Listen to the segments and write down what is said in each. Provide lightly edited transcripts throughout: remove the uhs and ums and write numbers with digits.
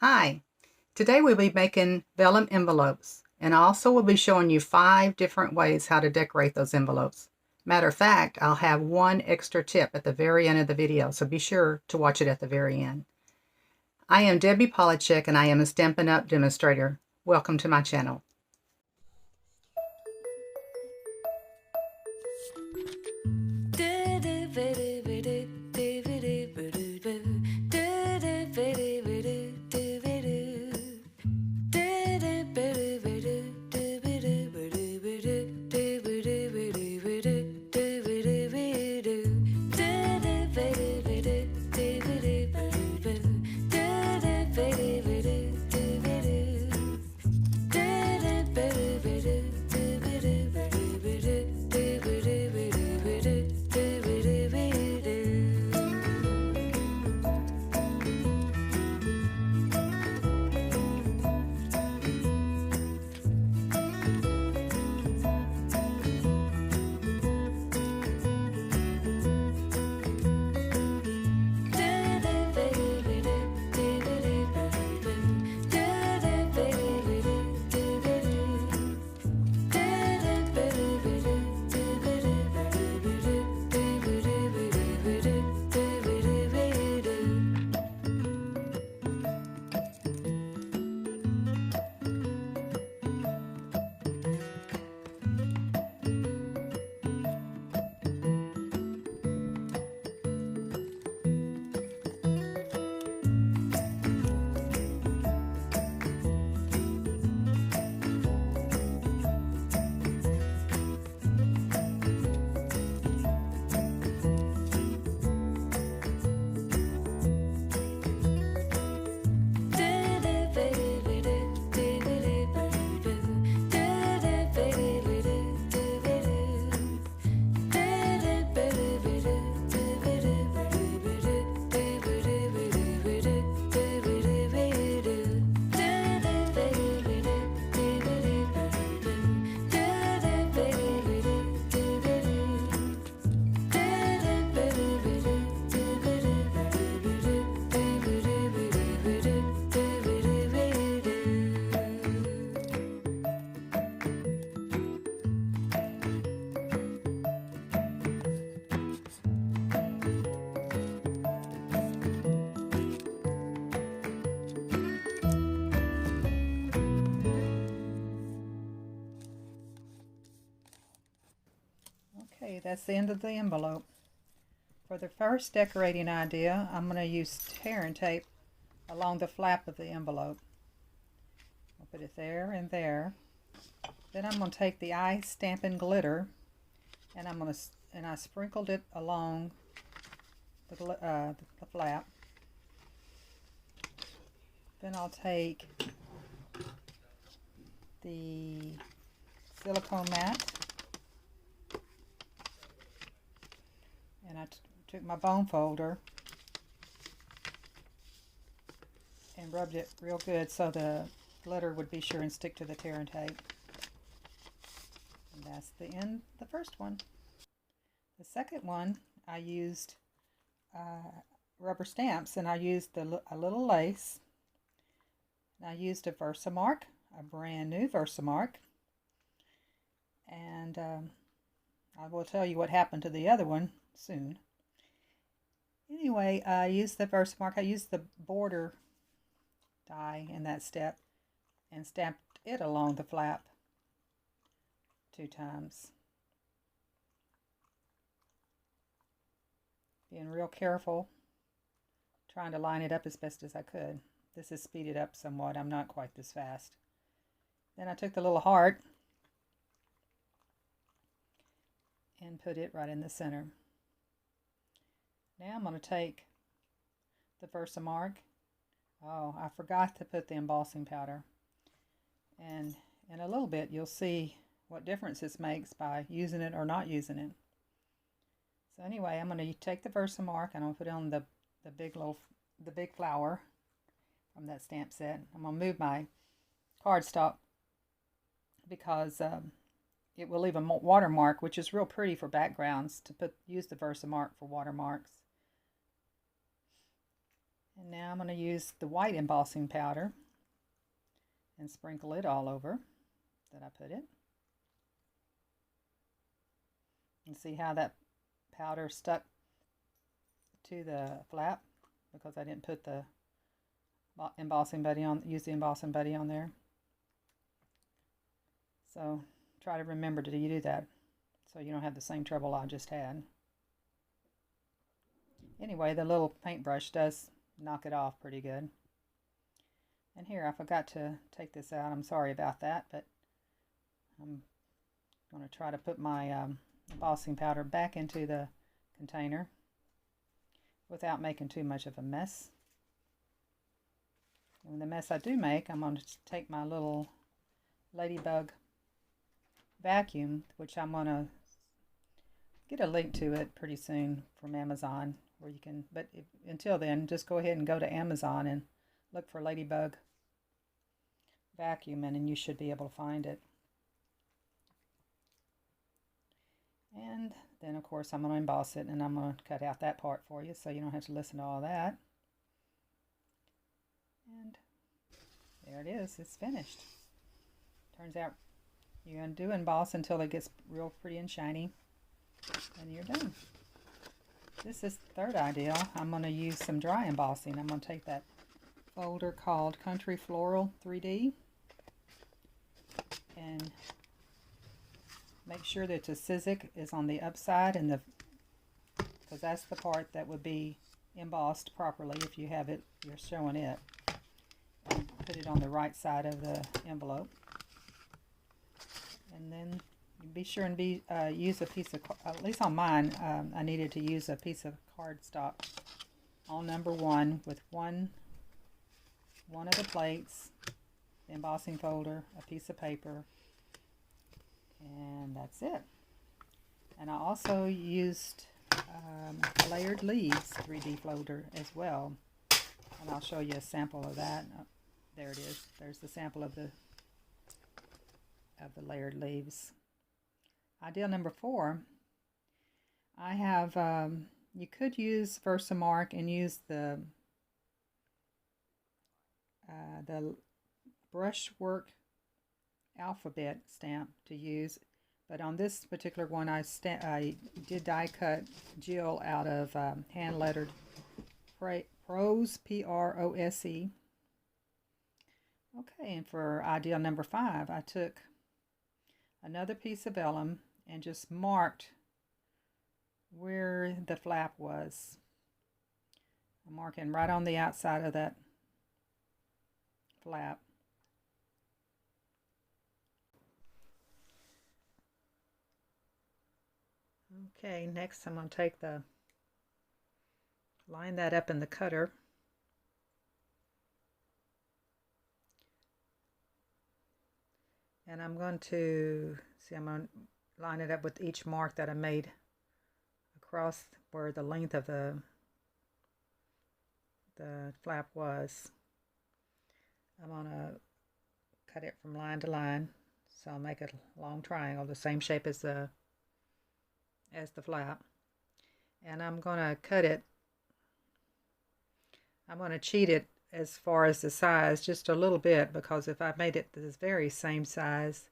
Hi, today we'll be making vellum envelopes, and I also will be showing you 5 different ways how to decorate those envelopes. Matter of fact, I'll have one extra tip at the very end of the video, so be sure to watch it at the very end. I am Debbie Polachek and I am a Stampin' Up demonstrator. Welcome to my channel. Okay, that's the end of the envelope. For the first decorating idea, I'm going to use tear and tape along the flap of the envelope. I'll put it there and there. Then I'm going to take the eye Stampin' glitter, and I sprinkled it along the flap. Then I'll take the silicone mat, and I took my bone folder and rubbed it real good so the glitter would be sure and stick to the tear and tape. And that's the end of the first one. The second one, I used rubber stamps, and I used a little lace. And I used a Versamark, a brand new Versamark, and I will tell you what happened to the other one soon. Anyway, I used the Versamark. I used the border die in that step and stamped it along the flap 2 times. Being real careful, trying to line it up as best as I could. This is speeded up somewhat. I'm not quite this fast. Then I took the little heart and put it right in the center. Now I'm going to take the Versamark. Oh, I forgot to put the embossing powder. And in a little bit you'll see what difference this makes by using it or not using it. So anyway, I'm going to take the Versamark and I'll put it on the big flower from that stamp set. I'm going to move my cardstock because it will leave a watermark, which is real pretty for backgrounds, to use the Versamark for watermarks. And now I'm going to use the white embossing powder and sprinkle it all over that I put it. And see how that powder stuck to the flap because I didn't put the embossing buddy on, use the embossing buddy on there. So try to remember to do that so you don't have the same trouble I just had. Anyway, the little paintbrush does knock it off pretty good. And here, I forgot to take this out. I'm sorry about that, but I'm going to try to put my embossing powder back into the container without making too much of a mess. And the mess I do make, I'm going to take my little ladybug vacuum, which I'm going to get a link to it pretty soon from Amazon, where you can, but until then, just go ahead and go to Amazon and look for ladybug vacuum, and then you should be able to find it. And then of course I'm going to emboss it, and I'm going to cut out that part for you so you don't have to listen to all that. And there it is, it's finished. Turns out you're going to do emboss until it gets real pretty and shiny, and you're done. This is the third idea. I'm going to use some dry embossing. I'm going to take that folder called Country Floral 3D and make sure that the sizzix is on the upside, and because that's the part that would be embossed properly if you have it, you're showing it. And put it on the right side of the envelope, and then be sure and use a piece of, at least on mine, I needed to use a piece of cardstock on number 1 with one of the plates, the embossing folder, a piece of paper, and that's it. And I also used layered leaves 3D folder as well, and I'll show you a sample of that. There it is. There's the sample of the layered leaves. Idea number 4, I have, you could use Versamark and use the brushwork alphabet stamp to use, but on this particular one I did die cut Jill out of hand lettered Prose, P-R-O-S-E. Okay, and for idea number 5, I took another piece of vellum and just marked where the flap was. I'm marking right on the outside of that flap. Okay, next I'm going to take line that up in the cutter. And I'm going to, see, I'm going to line it up with each mark that I made across where the length of the flap was. I'm going to cut it from line to line, so I'll make a long triangle, the same shape as the flap. And I'm going to cut it, I'm going to cheat it as far as the size just a little bit, because if I made it this very same size,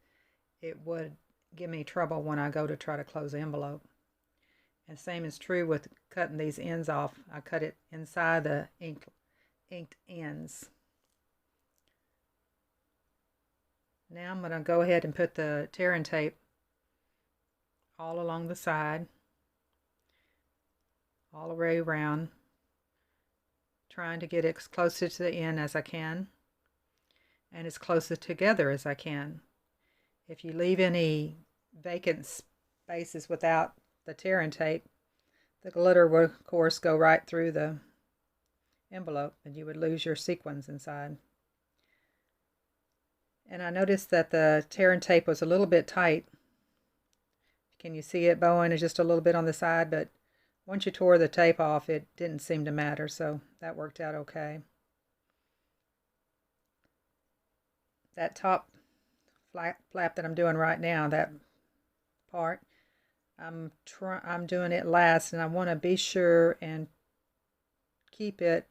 it would give me trouble when I go to try to close the envelope. And same is true with cutting these ends off. I cut it inside the inked ends. Now I'm going to go ahead and put the tearing tape all along the side, all the way around, trying to get it as close to the end as I can and as close together as I can. If you leave any vacant spaces without the tearing tape, the glitter will of course go right through the envelope and you would lose your sequins inside. And I noticed that the tearing tape was a little bit tight. Can you see it, Bowen? It's just a little bit on the side, but once you tore the tape off, it didn't seem to matter, so that worked out okay. That top flap that I'm doing right now, that part, I'm doing it last, and I want to be sure and keep it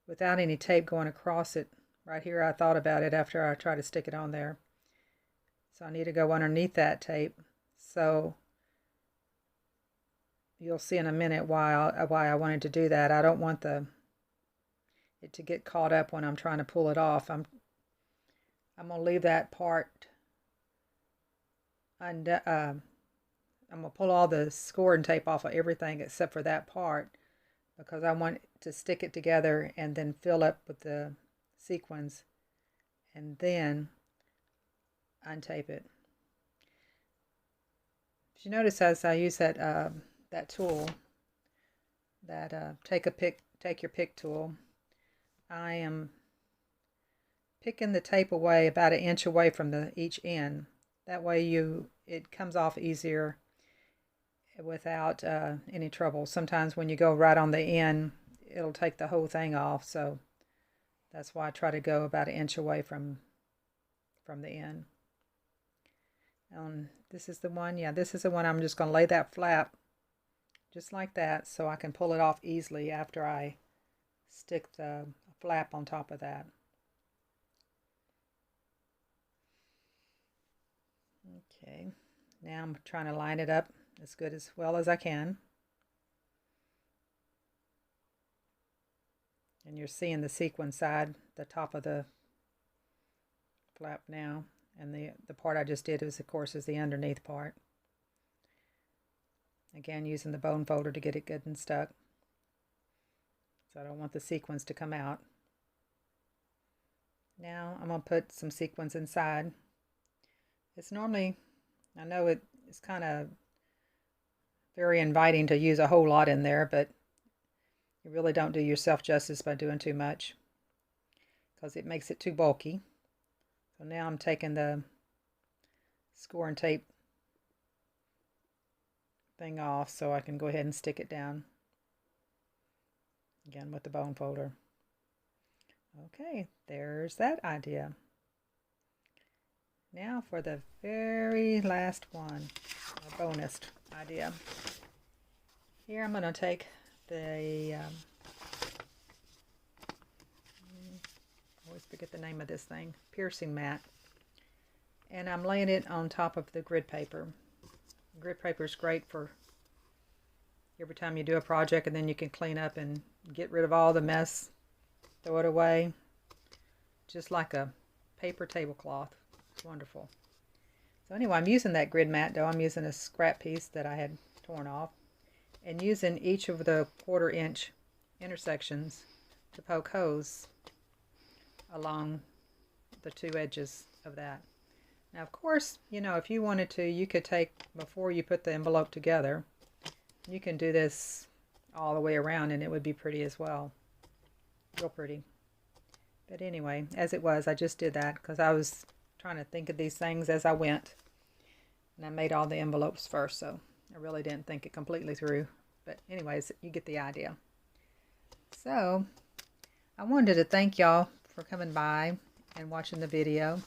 without any tape going across it. Right here I thought about it after I tried to stick it on there. So I need to go underneath that tape. So you'll see in a minute why I wanted to do that. I don't want it to get caught up when I'm trying to pull it off. I'm going to leave that part and I'm going to pull all the scoring tape off of everything except for that part, because I want to stick it together and then fill up with the sequins and then untape it. If you notice, as I use that tool, that take your pick tool, I am picking the tape away about 1 inch away from each end. That way it comes off easier without any trouble. Sometimes when you go right on the end, it'll take the whole thing off. So that's why I try to go about 1 inch away from the end. This is the one. Yeah, this is the one. I'm just going to lay that flap just like that so I can pull it off easily after I stick the flap on top of that. Okay, now I'm trying to line it up as well as I can. And you're seeing the sequin side, the top of the flap now. And the part I just did of course, is the underneath part. Again, using the bone folder to get it good and stuck. So I don't want the sequins to come out. Now I'm going to put some sequins inside. It's normally, I know it's kind of very inviting to use a whole lot in there, but you really don't do yourself justice by doing too much, because it makes it too bulky. So now I'm taking the score and tape thing off so I can go ahead and stick it down again with the bone folder. Okay, there's that idea. Now for the very last one, a bonus idea. Here I'm going to take the always forget the name of this thing, piercing mat, and I'm laying it on top of the grid paper. Grid paper is great for every time you do a project, and then you can clean up and get rid of all the mess, throw it away, just like a paper tablecloth. It's wonderful. So anyway, I'm using that grid mat though. I'm using a scrap piece that I had torn off, and using each of the 1/4 inch intersections to poke holes along the 2 edges of that. Now of course, you know, if you wanted to, you could take, before you put the envelope together, you can do this all the way around and it would be pretty as well. Real pretty. But anyway, as it was, I just did that because I was trying to think of these things as I went. And I made all the envelopes first, so I really didn't think it completely through. But anyways, you get the idea. So I wanted to thank y'all for coming by and watching the video.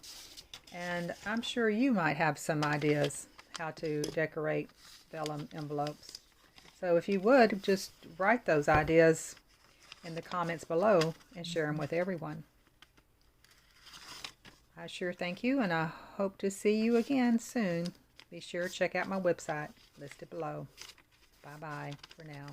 And I'm sure you might have some ideas how to decorate vellum envelopes. So if you would, just write those ideas in the comments below and share them with everyone. I sure thank you, and I hope to see you again soon. Be sure to check out my website listed below. Bye-bye for now.